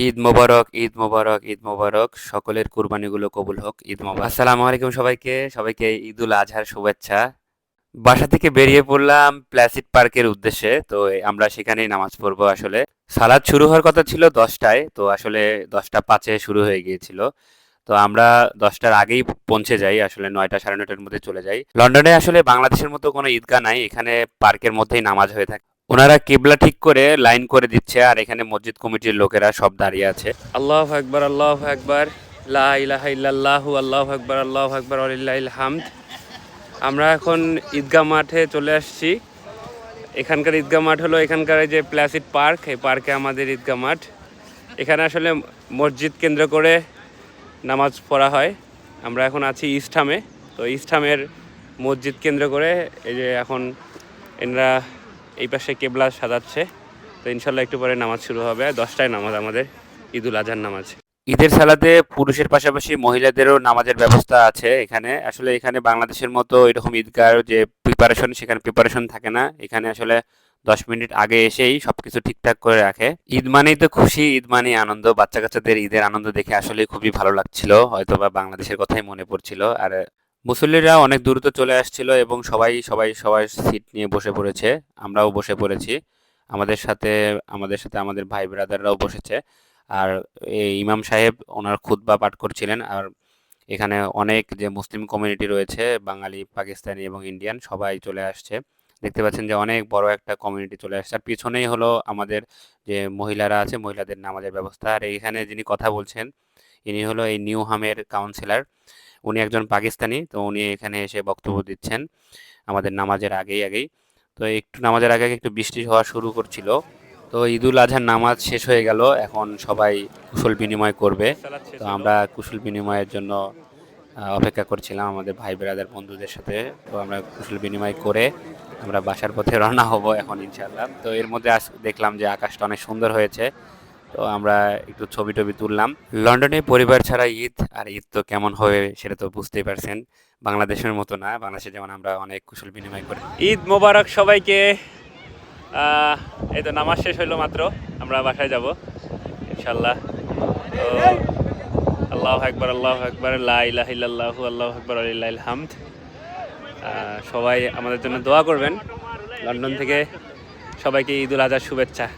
ঈদ মোবারক, ঈদ মোবারক, ঈদ মোবারক। সকলের কুরবানিগুলো কবুল হোক। ঈদ মোবারক। আসসালামু আলাইকুম সবাইকে। সবাইকে ঈদুল আজহার শুভেচ্ছা। বাসা থেকে বেরিয়ে পড়লাম প্লাসিড পার্কের উদ্দেশ্যে। তো আমরা সেখানেই নামাজ পড়বো আসলে। সালাত শুরু হওয়ার কথা ছিল 10টায়। তো আসলে 10টা 5-এ শুরু হয়ে গিয়েছিল। তো আমরা 10টার আগেই পৌঁছে যাই। আসলে 9টা 9:30টার মধ্যে চলে যাই। লন্ডনে আসলে বাংলাদেশের মতো কোনো ঈদগাহ নাই। এখানে পার্কের মধ্যেই নামাজ হয়ে থাকে। ওনারা কিবলা ঠিক করে লাইন করে দিচ্ছে আর এখানে মসজিদ কমিটির লোকেরা সব দাঁড়িয়ে আছে। আল্লাহু আকবার, আল্লাহু আকবার, লা ইলাহা ইল্লাল্লাহু, আল্লাহু আকবার, আল্লাহু আকবার, ওয়ালিল্লাহিল হামদ। আমরা এখন ঈদগাহ মাঠে চলে আসছি। এখানকার ঈদগাহ মাঠ হলো এখানকার এই যে প্লাসিড পার্ক, এই পার্কে আমাদের ঈদগাহ মাঠ। এখানে আসলে মসজিদ কেন্দ্র করে নামাজ পড়া হয়। আমরা এখন আছি ইস্টহামে। তো ইস্টহামের মসজিদ কেন্দ্র করে এই যে এখন এনরা এই পাশে কেবলা সাজাচ্ছে। তো ইনশাল্লাহ একটু পরে নামাজ শুরু হবে। 10টায় নামাজ আমাদের, ঈদুল আজহার নামাজ। ঈদের সালাতে পুরুষের পাশাপাশি মহিলাদেরও নামাজের ব্যবস্থা আছে এখানে। আসলে এখানে বাংলাদেশের মতো এরকম ঈদগাহ যে প্রিপারেশন, সেখানে প্রিপারেশন থাকে না। এখানে আসলে 10 মিনিট আগে এসেই সবকিছু ঠিকঠাক করে রাখে। ঈদ মানেই তো খুশি, ঈদ মানেই আনন্দ। বাচ্চা কাচ্চাদের ঈদের আনন্দ দেখে আসলে খুবই ভালো লাগছিল। হয়তো বা বাংলাদেশের কথাই মনে পড়ছিল। আর মুসল্লিরা অনেক দ্রুত চলে আসছিল এবং সবাই সবাই সবার সিট নিয়ে বসে পড়েছে। আমরাও বসে পড়েছি। আমাদের সাথে আমাদের ভাই ব্রাদাররাও বসেছে। আর এই ইমাম সাহেব ওনার খুতবা পাঠ করছিলেন। আর এখানে অনেক যে মুসলিম কমিউনিটি রয়েছে, বাঙালি, পাকিস্তানি এবং ইন্ডিয়ান সবাই চলে আসছে। দেখতে পাচ্ছেন যে অনেক বড় একটা কমিউনিটি চলে আসছে। আর পিছনেই হলো আমাদের যে মহিলারা আছে, মহিলাদের নামাজের ব্যবস্থা। আর এইখানে যিনি কথা বলছেন ইনি হলো এই নিউহামের কাউন্সিলর। উনি একজন পাকিস্তানি। তো উনি এখানে এসে বক্তব্য দিচ্ছেন আমাদের নামাজের আগেই। তো একটু নামাজের আগে একটু বৃষ্টি হওয়া শুরু করছিল। তো ঈদুল আজহার নামাজ শেষ হয়ে গেল। এখন সবাই কুশল বিনিময় করবে। তো আমরা কুশল বিনিময়ের জন্য অপেক্ষা করছিলাম আমাদের ভাই ব্রাদার বন্ধুদের সাথে। তো আমরা কুশল বিনিময় করে আমরা বাসার পথে রওনা হব এখন ইনশাল্লাহ। তো এর মধ্যে দেখলাম যে আকাশটা অনেক সুন্দর হয়েছে। তো আমরা একটু ছবি টবি তুললাম। লন্ডনে পরিবার ছাড়া ঈদ, আর ঈদ তো কেমন হবে সেটা তো বুঝতেই পারছেন। বাংলাদেশের মতো না। বাংলাদেশে যেমন আমরা অনেক কুশল বিনিময় করি। ঈদ মোবারক সবাইকে। আহ, এই তো নামাজ শেষ হইলো মাত্র। আমরা বাসায় যাব ইনশাল্লাহ। তো আল্লাহু আকবার, আল্লাহু আকবার, লা ইলাহা ইল্লাল্লাহু, আল্লাহু আকবার, ওয়ালিল্লাহিল হামদ। সবাই আমাদের জন্য দোয়া করবেন। লন্ডন থেকে সবাইকে ঈদুল আজহার শুভেচ্ছা।